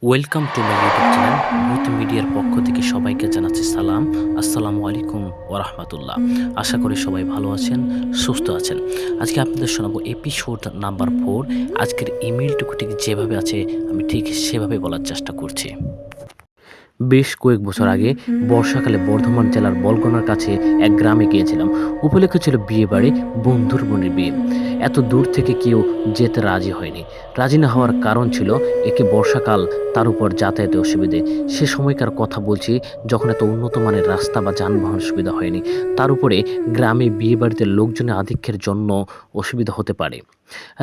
Welcome to my YouTube channel ভূত মিডিয়ার পক্ষ থেকে সবাইকে জানাচ্ছি সালাম। আসসালামু আলাইকুম ওরহমতুল্লাহ। আশা করি সবাই ভালো আছেন, সুস্থ আছেন। আজকে আপনাদের শোনাবো এপিসোড নাম্বার 4। আজকের ইমেলটুকু ঠিক যেভাবে আছে আমি ঠিক সেভাবে বলার চেষ্টা করছি। বেশ কয়েক বছর আগে বর্ষাকালে বর্ধমান জেলার বলগনার কাছে এক গ্রামে গিয়েছিলাম। উপলক্ষ ছিল বিয়ে বাড়ি, বন্ধুর বোনের বিয়ে। এত দূর থেকে কেউ যেতে রাজি হয়নি। রাজি না হওয়ার কারণ ছিল একে বর্ষাকাল, তার উপর যাতায়াতে অসুবিধে। সে সময়কার কথা বলছি যখন এত উন্নত মানের রাস্তা বা যানবাহন সুবিধা হয়নি। তার উপরে গ্রামে বিয়ে বাড়িতে লোকজনের আধিক্যের জন্য অসুবিধা হতে পারে।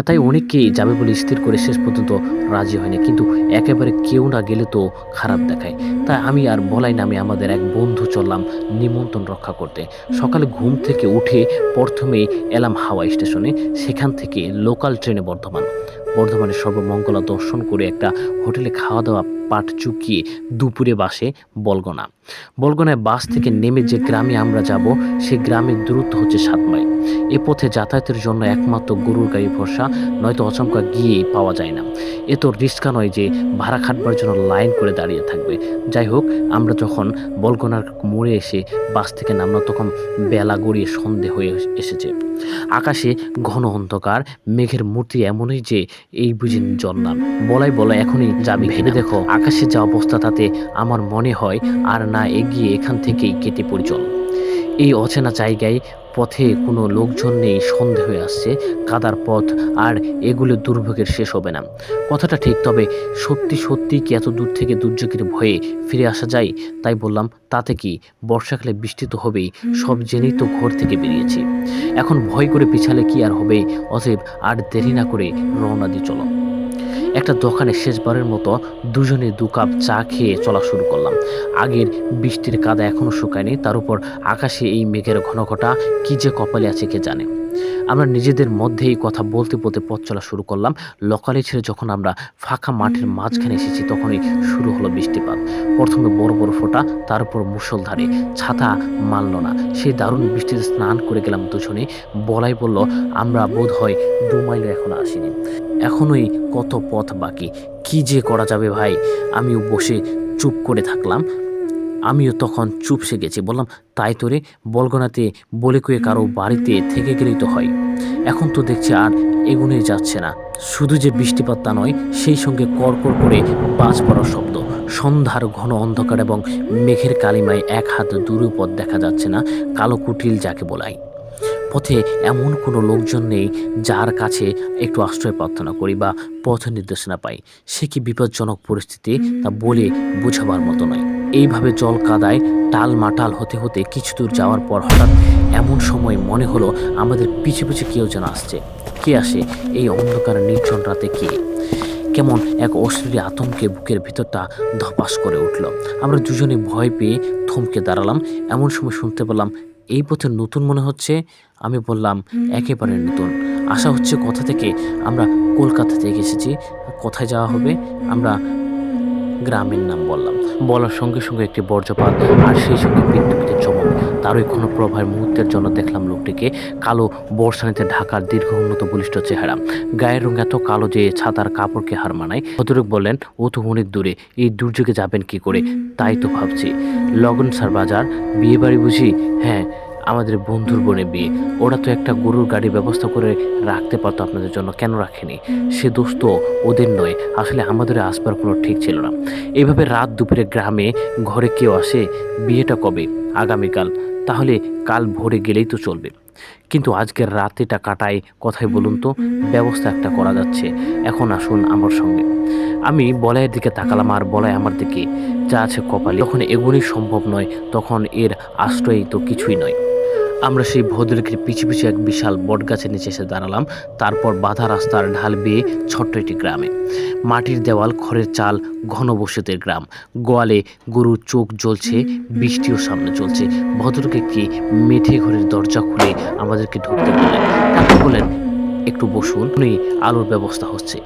তাই অনেকেই যাবে বলে স্থির করে শেষ পর্যন্ত রাজি হয়নি। কিন্তু একেবারে কেউ না গেলে তো খারাপ দেখায়। তাই আমি আর বলাই না, আমি আমাদের এক বন্ধু চললাম নিমন্ত্রণ রক্ষা করতে। সকালে ঘুম থেকে উঠে প্রথমেই এলাম হাওড়া স্টেশনে, সেখান থেকে লোকাল ট্রেনে বর্ধমানের সর্বমঙ্গলা দর্শন করে একটা হোটেলে খাওয়া দাওয়া পাট চুকিয়ে দুপুরে বাসে বলগনায় বাস থেকে নেমে যে গ্রামে আমরা যাব সেই গ্রামের দূরত্ব হচ্ছে 7 মাইল। এ পথে যাতায়াতের জন্য একমাত্র গরুর গাড়ি ভরসা, নয়তো আচমকা গিয়েই পাওয়া যায় না। এ তো রিস্কা নয় যে ভাড়া খাটবার জন্য লাইন করে দাঁড়িয়ে থাকবে। যাই হোক, আমরা যখন বলগনার মোড়ে এসে বাস থেকে নামলাম তখন বেলা গড়িয়ে সন্ধে হয়ে এসেছে। আকাশে ঘন অন্ধকার, মেঘের মূর্তি এমনই যে এই বুঝি জন্মাম বলাই এখনই যাবি। ভেবে দেখো আকাশের যা অবস্থা, তাতে আমার মনে হয় আর না এগিয়ে এখান থেকেই কেটে পড়ি চল। এই অচেনা জায়গায় পথে কোনো লোকজন নেই, সন্ধে হয়ে আসছে, কাদার পথ, আর এগুলো দুর্ভোগের শেষ হবে না। কথাটা ঠিক, তবে সত্যি কি এত দূর থেকে দুর্যোগের ভয়ে ফিরে আসা যায়? তাই বললাম, তাতে কি, বর্ষাকালে বৃষ্টি তো হবেই, সব জেনেই তো ঘর থেকে বেরিয়েছি। এখন ভয় করে পিছালে কি আর হবে? অতএব আর দেরি না করে রওনা দিয়ে চলো। একটা দোকানে শেষবারের মতো দুজনে 2 কাপ চা খেয়ে চলা শুরু করলাম। আগের বৃষ্টির কাদা এখনো শুকায়নি, তার উপর আকাশে এই মেঘের ঘনঘটা, কি যে কপালে আছে কে জানে। আমরা নিজেদের মধ্যেই কথা বলতে বলতে পথ চলা শুরু করলাম। লোকালি ছেড়ে যখন আমরা ফাঁকা মাঠের মাঝখানে এসেছি তখনই শুরু হলো বৃষ্টিপাত। প্রথমে বড় বড় ফোঁটা, তার উপর মুষলধারে। ছাতা মানল না। সেই দারুণ বৃষ্টিতে স্নান করে গেলাম দুজনে। বলাই বলল, আমরা বোধ হয় 2 মাইলও এখনো আসিনি, এখনোই কত পথ বাকি। কি যে করা যাবে ভাই? আমিও বসে চুপ করে থাকলাম। আমিও তখন চুপসে গেছি। বললাম, তাই তোরে বলগনাতে বলে কয়ে কারো বাড়িতে থেকে গেলেই তো হয়। এখন তো দেখছি আর এগুনেই যাচ্ছে না। শুধু যে বৃষ্টিপাত তা নয়, সেই সঙ্গে কড়কড় করে বাজ পড়ার শব্দ। সন্ধ্যার ঘন অন্ধকার এবং মেঘের কালিমায় এক হাত দূরে পথ দেখা যাচ্ছে না, কালো কুটিল যাকে বলাই। পথে এমন কোনো লোকজন নেই যার কাছে একটু আশ্রয় প্রার্থনা করি বা পথ নির্দেশনা পাই। সে কি বিপজ্জনক পরিস্থিতি তা বলে বোঝাবার মতো নয়। এইভাবে জল কাদায় টালমাটাল হতে হতে কিছু দূর যাওয়ার পর হঠাৎ এমন সময় মনে হলো আমাদের পিছু পিছু কেউ যেন আসছে। কে আসে এই অন্ধকার নির্জন রাতে? কে? কেমন এক অশ্লীল আতঙ্কে বুকের ভিতরটা ধপাস করে উঠল। আমরা দুজনে ভয় পেয়ে থমকে দাঁড়ালাম। এমন সময় শুনতে পেলাম, এই পথে নতুন মনে হচ্ছে। আমি বললাম, একেবারে নতুন। আশা হচ্ছে কথা থেকে আমরা কলকাতা থেকে এসেছি। কোথায় যাওয়া হবে? আমরা গ্রামের নাম বললাম। বলার সঙ্গে সঙ্গে একটি বজ্রপাত, আর সেই সঙ্গে বিদ্যুতের চমক। তারই কোনো প্রভার মুহূর্তের জন্য দেখলাম লোকটিকে। কালো বর্ষানিতে ঢাকার দীর্ঘ উন্নত বলিষ্ঠ চেহারা, গায়ের রং এত কালো যে ছাতার কাপড়কে হার মানায়। ভদ্রলোক বললেন, ও তো অনেক দূরে, এই দুর্যোগে যাবেন কি করে? তাই তো ভাবছি। লগন স্যার বাজার, বিয়ে বাড়ি বুঝি? হ্যাঁ, আমাদের বন্ধুর বোনের বিয়ে। ওরা তো একটা গরুর গাড়ির ব্যবস্থা করে রাখতে পারতো আপনাদের জন্য, কেন রাখেনি? সে দোষ তো ওদের নয়, আসলে আমাদের আসবার কোনো ঠিক ছিল না। এইভাবে রাত দুপুরে গ্রামে ঘরে কেউ আসে? বিয়েটা কবে? আগামীকাল। তাহলে কাল ভোরে গেলেই তো চলবে। কিন্তু আজকের রাতেটা কাটায় কোথায় বলুন তো? ব্যবস্থা একটা করা যাচ্ছে। এখন আসুন আমার সঙ্গে। আমি বলাইয়ের দিকে তাকালাম, আর বলাই আমার দিকে। যা আছে কপালে, যখন এগুলি সম্ভব নয় তখন এর আশ্রয় তো কিছুই নয়। আমরা সেই ভদ্রলোকের পিছু পিছু এক বিশাল বটগাছের নিচে এসে দাঁড়ালাম। তারপর বাঁধা রাস্তার ঢাল বেয়ে ছোট্ট একটি গ্রামে। মাটির দেওয়াল, খড়ের চাল, ঘনবসতির গ্রাম। গোয়ালে গরুর চোখ জ্বলছে, বৃষ্টিও সামনে চলছে। ভদ্রলোক একটি মেঠে ঘরের দরজা খুলে আমাদেরকে ঢুকতে বললেন। তারপর বললেন, একটু বসুন, আলোর ব্যবস্থা হচ্ছে।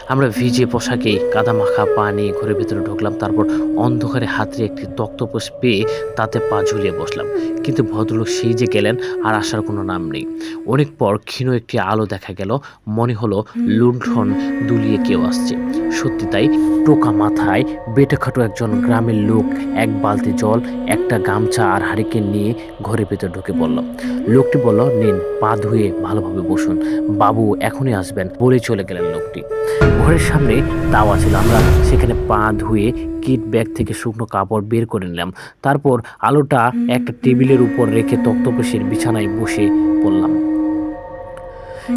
আমরা ভিজে পোশাকে কাদা মাখা পা নিয়ে ঘরের ভেতরে ঢুকলাম। তারপর অন্ধকারে হাতে একটি তক্তপোষ পেয়ে তাতে পা ঝুলিয়ে বসলাম। কিন্তু ভদ্রলোক সেই যে গেলেন, আর আসার কোনো নাম নেই। অনেক পর ক্ষীণ একটি আলো দেখা গেল। মনে হলো লুণ্ঠন দুলিয়ে কেউ আসছে। সত্যি তাই, টোকা মাথায় বেটেখাটো একজন গ্রামের লোক এক বালতি জল, একটা গামছা আর হারিকেন নিয়ে ঘরের ভেতর ঢুকে পড়লাম। লোকটি বলল, নিন, পা ধুয়ে ভালোভাবে বসুন, বাবু এখনই আসবেন বলে চলে গেলেন লোকটি। ঘরের সামনে দাওয়া ছিল। আমরা সেখানে পা ধুয়ে কিট ব্যাগ থেকে শুকনো কাপড় বের করে নিলাম। তারপর আলোটা একটা টেবিলের উপর রেখে তক্তপোষের বিছানায় বসে পড়লাম।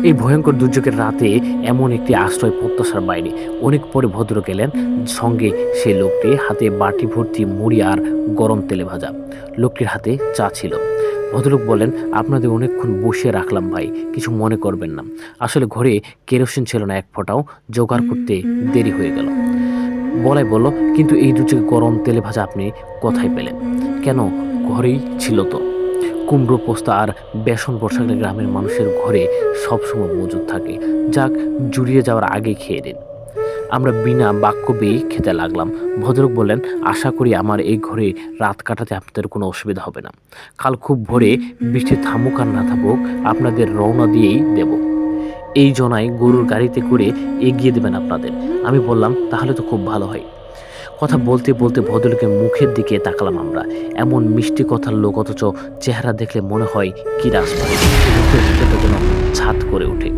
এই ভয়ঙ্কর দুর্যোগের রাতে এমন একটি আশ্রয় প্রত্যাশার বাইরে। অনেক পরে ভদ্রলোক এলেন, সঙ্গে সেই লোকটি, হাতে বাটি ভর্তি মুড়ি আর গরম তেলে ভাজা। লোকটির হাতে চা ছিল। ভদ্রলোক বলেন, আপনাদের অনেকক্ষণ বসিয়ে রাখলাম ভাই, কিছু মনে করবেন না। আসলে ঘরে কেরোসিন ছিল না এক ফোঁটাও, জোগাড় করতে দেরি হয়ে গেল। বলাই বলল, কিন্তু এই দুটোকে গরম তেলে ভাজা আপনি কোথায় পেলেন? কেন, ঘরেই ছিল তো। কুমড়ো পোস্তা আর বেসন বর্ষাকালে গ্রামের মানুষের ঘরে সবসময় মজুদ থাকে। যাক, জুড়িয়ে যাওয়ার আগে খেয়ে দিন। আমরা বিনা বাক্য বেয়ে খেতে লাগলাম। ভদ্রলোক বললেন, আশা করি আমার এই ঘরে রাত কাটাতে আপনাদের কোনো অসুবিধা হবে না। কাল খুব ভোরে বৃষ্টি থামুক আর না থামুক, আপনাদের রওনা দিয়েই দেব। এই জনায় গরুর গাড়িতে করে এগিয়ে দেবেন আপনাদের। আমি বললাম, তাহলে তো খুব ভালো হয়। কথা বলতে বলতে ভদ্রলোকের মুখের দিকে তাকালাম আমরা। এমন মিষ্টি কথার লোক, অথচ চেহারা দেখলে মনে হয় কি রাজবাড়ি, মুখের ভিতরটা যেন ছাদ করে ওঠে।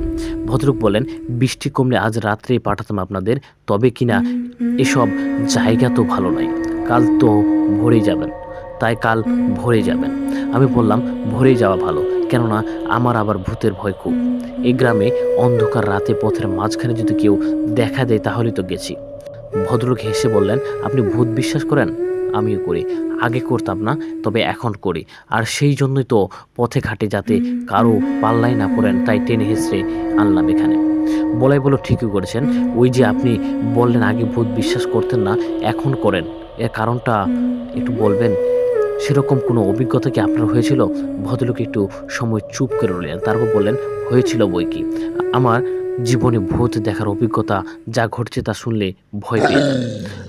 ভদ্রলোক বলেন, বৃষ্টি কমলে আজ রাত্রেই পাঠাতাম আপনাদের, তবে কিনা এসব জায়গা তো ভালো নয়। কাল তো ভোরে যাবেন, তাই কাল ভোরে যাবেন। আমি বললাম, ভোরে যাওয়া ভালো, কেননা আমার আবার ভূতের ভয় খুব। এই গ্রামে অন্ধকার রাতে পথের মাঝখানে যদি কেউ দেখা দেয় তাহলে তো গেছি। ভদ্রলোক হেসে বললেন, আপনি ভূত বিশ্বাস করেন? আমিও করি। আগে করতাম না, তবে এখন করি। আর সেই জন্যই তো পথে ঘাটে যাতে কারো পাল্লাই না পড়েন, তাই টেনে হেসড়ে আনলাম এখানে। বলাই বলো, ঠিকই করেছেন। ওই যে আপনি বললেন আগে ভূত বিশ্বাস করতেন না, এখন করেন, এর কারণটা একটু বলবেন? সেরকম কোনো অভিজ্ঞতা কি আপনার হয়েছিল? ভদ্রলোক একটু সময় চুপ করে রইলেন। তারপর বললেন, হয়েছিল বই কি। আমার জীবনে ভূত দেখার অভিজ্ঞতা যা ঘটছে তা শুনলে ভয় পেয়ে যান।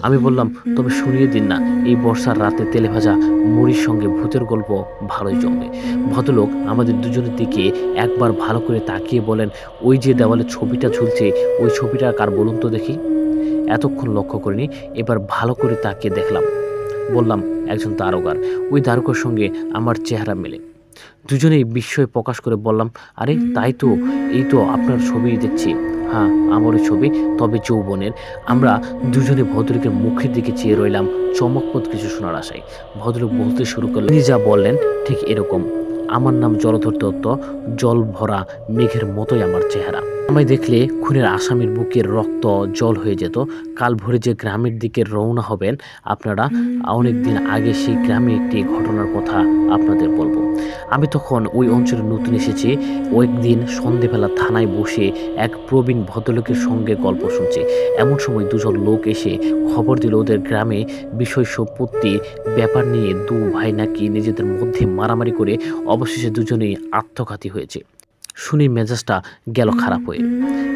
আমি বললাম, তবে শুনিয়ে দিন না, এই বর্ষার রাতে তেলে ভাজা মুড়ির সঙ্গে ভূতের গল্প ভালোই জমবে। ভদ্রলোক আমাদের দুজনের দিকে একবার ভালো করে তাকিয়ে বলেন, ওই যে দেওয়ালে ছবিটা ঝুলছে, ওই ছবিটা কার বলুন তো দেখি। এতক্ষণ লক্ষ্য করিনি, এবার ভালো করে তাকিয়ে দেখলাম। বললাম, একজন দারোগার। ওই দারোগার সঙ্গে আমার চেহারা মেলে। দুজনেই বিস্ময় প্রকাশ করে বললাম, আরে তাই তো, এই তো আপনার ছবি দেখছি। হ্যাঁ, আমারই ছবি, তবে যৌবনের। আমরা দুজনে ভদ্রলোকের মুখের দিকে চেয়ে রইলাম, চমকপ্রদ কিছু শোনার আশায়। ভদ্রলোক বলতে শুরু করলেন, তিনি যা বললেন ঠিক এরকম। আমার নাম জলধর দত্ত, জল ভরা মেঘের মতোই আমার চেহারা। আমায় দেখলে খুনের আসামির বুকের রক্ত জল হয়ে যেত। কাল ভোরে যে গ্রামের দিকে রওনা হবেন আপনারা, অনেক দিন আগে সেই গ্রামে একটি ঘটনার কথা আপনাদের বলবো। আমি তখন ওই অঞ্চলে নতুন এসেছি। ওই একদিন সন্ধেবেলা থানায় বসে এক প্রবীণ ভদ্রলোকের সঙ্গে গল্প শুনছি। এমন সময় দুজন লোক এসে খবর দিল, ওদের গ্রামে বিষয় সম্পত্তির ব্যাপার নিয়ে দু ভাই নাকি নিজেদের মধ্যে মারামারি করে অবশেষে দুজনেই আত্মঘাতী হয়েছে। শুনে মেজাজটা গেল খারাপ হয়ে।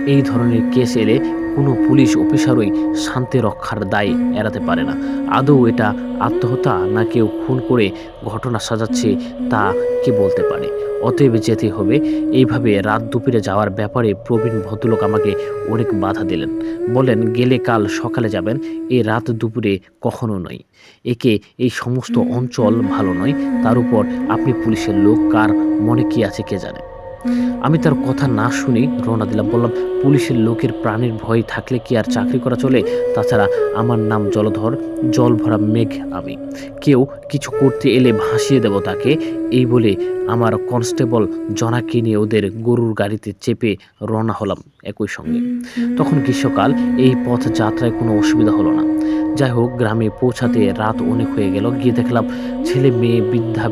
এই ধরনের কেস এলে কোনো পুলিশ অফিসারই শান্তি রক্ষার দায় এড়াতে পারে না। আদৌ এটা আত্মহত্যা না কেউ খুন করে ঘটনা সাজাচ্ছে তা কে বলতে পারে। অতএব যেতে হবে। এইভাবে রাত দুপুরে যাওয়ার ব্যাপারে প্রবীণ ভদ্রলোক আমাকে অনেক বাধা দিলেন। বলেন, গেলে কাল সকালে যাবেন, এই রাত দুপুরে কখনো নয়। একে এই সমস্ত অঞ্চল ভালো নয়। তার উপর আপনি পুলিশের লোক, কার মনে কি আছে কে জানে। আমি তার কথা না শুনে রওনা দিলাম। বললাম, পুলিশের লোকের প্রাণের ভয় থাকলে কি আর চাকরি করা চলে? তাছাড়া আমার নাম জলধর, জল ভরা মেঘ আমি। কেউ কিছু করতে এলে ভাসিয়ে দেব তাকে, এই বলে আমার কনস্টেবল জনাকে নিয়ে ওদের গরুর গাড়িতে চেপে রওনা হলাম একই সঙ্গে। তখন গ্রীষ্মকাল, এই পথ যাত্রায় কোনো অসুবিধা হলো না। যাই হোক, গ্রামে পৌঁছাতে রাত অনেক হয়ে গেল। গিয়ে দেখলাম ছেলে মেয়ে বৃদ্ধ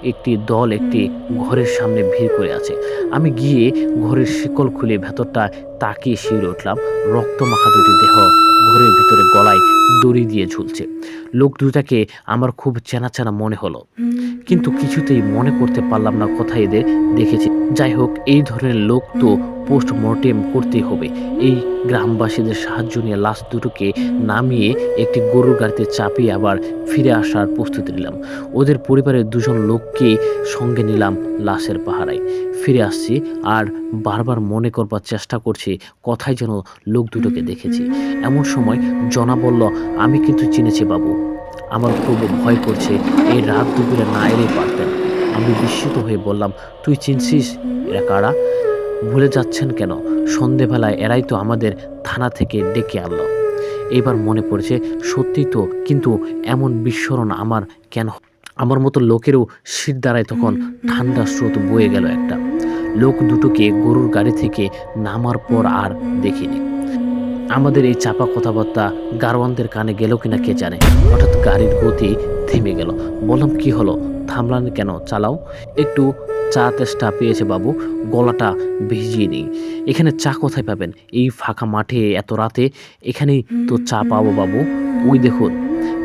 একটি দল একটি ঘরের সামনে ভিড় করে আছে। আমি গিয়ে ঘরের শিকল খুলে ভেতরটা তাকিয়ে শিউরে উঠলাম। রক্তমাখা দুটি দেহ ঘরের ভিতরে গলায় দড়ি দিয়ে ঝুলছে। লোক দুটাকে আমার খুব চেনা চেনা মনে হলো। কিন্তু কিছুতেই মনে করতে পারলাম না কোথায় এদের দেখেছি। যাই হোক, এই ধরনের লোক তো পোস্টমর্টেম করতেই হবে। এই গ্রামবাসীদের সাহায্য নিয়ে লাশ দুটোকে নামিয়ে একটি গরুর গাড়িতে চাপিয়ে আবার ফিরে আসার প্রস্তুতি নিলাম। ওদের পরিবারের দুজন লোককেই সঙ্গে নিলাম লাশের পাহারায়। ফিরে আসছি আর বারবার মনে করবার চেষ্টা করছি কোথায় যেন লোক দুটোকে দেখেছি। এমন সময় জনা বলল, আমি কিন্তু চিনেছি বাবু। আমার খুব ভয় করছে, এই রাত দুপুরে না এলেই পারতেন। আমি বিস্মিত হয়ে বললাম, তুই চিনছিস এরা কারা? ভুলে যাচ্ছেন কেন? সন্ধেবেলায় এরাই তো আমাদের থানা থেকে ডেকে আনলো। এবার মনে পড়েছে, সত্যি তো, কিন্তু এমন বিস্মরণ আমার কেন? আমার মতো লোকেরও শীত দ্বারায় তখন ঠান্ডা স্রোত বয়ে গেল একটা। লোক দুটোকে গরুর গাড়ি থেকে নামার পর আর দেখিনি। আমাদের এই চাপা কথাবার্তা গারোয়ানদের কানে গেল কিনা কে জানে। হঠাৎ গাড়ির গতি থেমে গেল। বললাম, কি হলো, থামলান কেন? চালাও। একটু চা তেষ্টা পেয়েছে বাবু, গলাটা ভিজিয়ে নেই। এখানে চা কোথায় পাবেন? এই ফাঁকা মাঠে এত রাতে এখানেই তো চা পাবো বাবু। ওই দেখুন।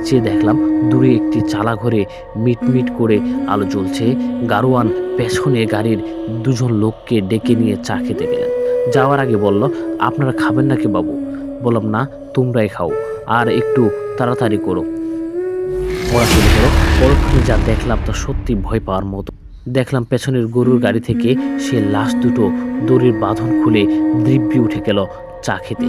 যে দেখলাম দূরে একটি চালা ঘরে মিটমিট করে আলো জ্বলছে। গারোয়ান পেছনে গাড়ির দুজন লোককে ডেকে নিয়ে চা খেতে গেলেন। যাওয়ার আগে বলল, আপনারা খাবেন নাকি বাবু? বললাম, না, তোমরাই খাও, আর একটু তাড়াতাড়ি করো। ওরা চলে গেল। পরক্ষণে যা দেখলাম তা সত্যি ভয় পাওয়ার মতো। দেখলাম পেছনের গরুর গাড়ি থেকে সে লাশ দুটো দড়ির বাঁধন খুলে দিব্যি উঠে গেল চা খেতে।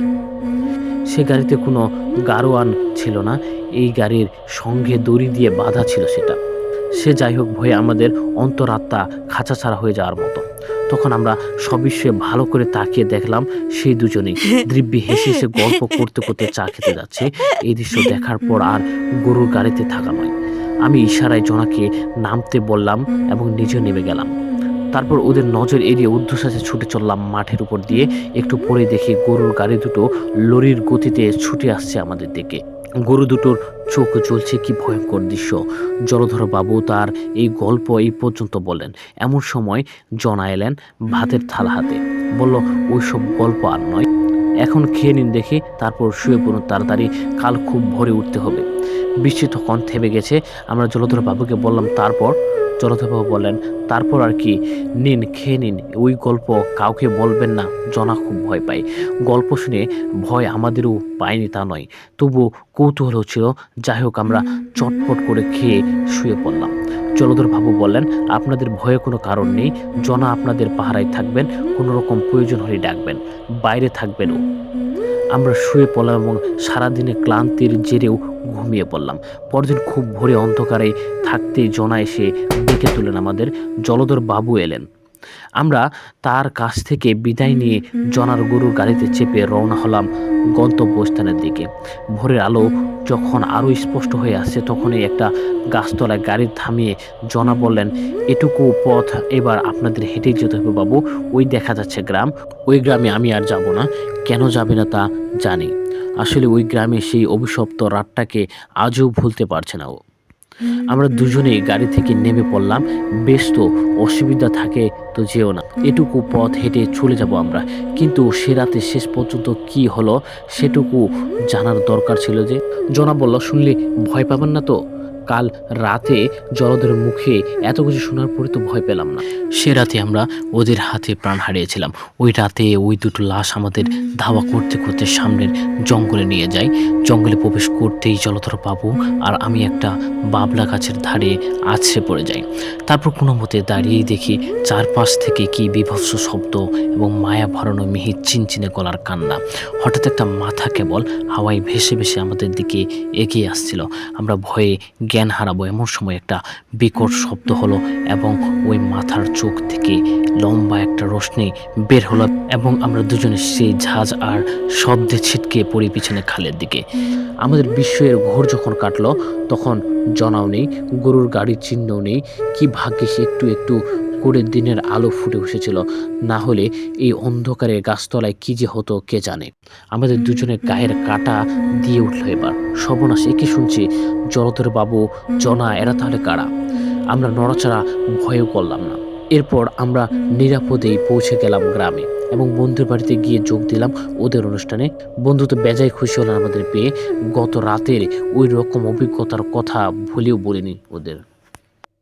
সে গাড়িতে কোনো গারোয়ান ছিল না, এই গাড়ির সঙ্গে দড়ি দিয়ে বাঁধা ছিল সেটা। সে যাই হোক, ভয়ে আমাদের অন্তরাত্মা খাঁচা ছাড়া হয়ে যাওয়ার মতো। তখন আমরা সবিস্ময়ে ভালো করে তাকিয়ে দেখলাম সেই দুজনেই দিব্যি হেসে হেসে গল্প করতে করতে চা খেতে যাচ্ছে। এই দৃশ্য দেখার পর আর গরুর গাড়িতে থাকা নয়। আমি ইশারায় জনাকে নামতে বললাম এবং নিজেও নেমে গেলাম। তারপর ওদের নজর এড়িয়ে ঊর্ধ্বশ্বাসে ছুটে চললাম মাঠের উপর দিয়ে। একটু পরে দেখি গরুর গাড়ি দুটো লরির গতিতে ছুটে আসছে আমাদের দিকে। গরু দুটোর চোখ জ্বলছে, কি ভয়ঙ্কর দৃশ্য। জলধর বাবু তার এই গল্প এই পর্যন্ত বললেন। এমন সময় জনা এলেন ভাতের থালা হাতে। বলল, ওইসব গল্প আর নয়, এখন খেয়ে নিন দেখি, তারপর শুয়ে পড়ুন তাড়াতাড়ি, কাল খুব ভোরে উঠতে হবে। বৃষ্টি তখন থেমে গেছে। আমরা জলধর বাবুকে বললাম, তারপর? জলধরবাবু বললেন, তারপর আর কি, নিন খেয়ে নিন, ওই গল্প কাউকে বলবেন না, জনা খুব ভয় পায়। গল্প শুনে ভয় আমাদেরও পায়নি তা নয়, তবু কৌতূহল ছিল। যাই হোক, আমরা চটপট করে খেয়ে শুয়ে পড়লাম। জলধরবাবু বললেন, আপনাদের ভয়ে কোনো কারণ নেই, জনা আপনাদের পাহারায় থাকবেন, কোনো রকম প্রয়োজন হলে ডাকবেন, বাইরে থাকবেনও। আমরা শুয়ে পড়লাম এবং সারাদিনে ক্লান্তির জেরেও ঘুমিয়ে পড়লাম। পরদিন খুব ভোরে অন্ধকারে থাকতেই জনা এসে ডেকে তুলেন আমাদের। জলধর বাবু এলেন। আমরা তার কাছ থেকে বিদায় নিয়ে জনার গরুর গাড়িতে চেপে রওনা হলাম গন্তব্যস্থানের দিকে। ভোরের আলো যখন আরও স্পষ্ট হয়ে আসছে, তখনই একটা গাছতলায় গাড়ি থামিয়ে জনা বললেন, এটুকু পথ এবার আপনাদের হেঁটেই যেতে হবে বাবু, ওই দেখা যাচ্ছে গ্রাম, ওই গ্রামে আমি আর যাব না। কেন যাবে না তা জানি, আসলে ওই গ্রামে সেই অভিশপ্ত রাতটাকে আজও ভুলতে পারছে না ও। আমরা দুজনেই গাড়ি থেকে নেমে পড়লাম। বেশ, তো অসুবিধা থাকে তো যেও না, এটুকু পথ হেঁটে চলে যাব আমরা। কিন্তু সে রাতে শেষ পর্যন্ত কি হলো সেটুকু জানার দরকার ছিল যে। জনা বলল, শুনলে ভয় পাবেন না তো? কাল রাতে জলধরের মুখে এত কিছু শোনার পরে তো ভয় পেলাম না। সে রাতে আমরা ওদের হাতে প্রাণ হারিয়েছিলাম। ওই রাতে ওই দুটো লাশ আমাদের ধাওয়া করতে করতে সামনের জঙ্গলে নিয়ে যায়। জঙ্গলে প্রবেশ করতেই জলধর বাবু আর আমি একটা বাবলা গাছের ধারে আছড়ে পড়ে যাই। তারপর কোনো মতে দাঁড়িয়েই দেখি চারপাশ থেকে কি বিভৎস শব্দ এবং মায়া ভরানো মিহির চিনচিনে গলার কান্না। হঠাৎ একটা মাথা কেবল হাওয়ায় ভেসে ভেসে আমাদের দিকে এগিয়ে আসছিল। আমরা ভয়ে জ্ঞান হারাবো এমন সময় একটা বিকট শব্দ হলো এবং ওই মাথার চোখ থেকে লম্বা একটা রশ্মি বের হলো এবং আমরা দুজনে সেই ঝাঁজ আর শব্দে ছিটকে পড়ি পিছনে খালের দিকে। আমাদের বিস্ময়ের ঘোর যখন কাটলো, তখন জনাও নেই, গরুর গাড়ির চিহ্নও নেই। কি ভাগ্যে সে একটু একটু করে দিনের আলো ফুটে উঠেছিল, না হলে এই অন্ধকারে গাছতলায় কি যে হতো কে জানে। আমাদের দুজনের গায়ের কাটা দিয়ে উঠলো এবার। সর্বনাশ, কি শুনছি? জলধর বাবু, জনা, এরা তাহলে কারা? আমরা নড়াচড়া ভয়ও করলাম না। এরপর আমরা নিরাপদেই পৌঁছে গেলাম গ্রামে এবং বন্ধুর বাড়িতে গিয়ে যোগ দিলাম ওদের অনুষ্ঠানে। বন্ধু তো বেজায় খুশি হলেন আমাদের পেয়ে। গত রাতের ওই রকম অভিজ্ঞতার কথা ভুলেও বলিনি ওদের।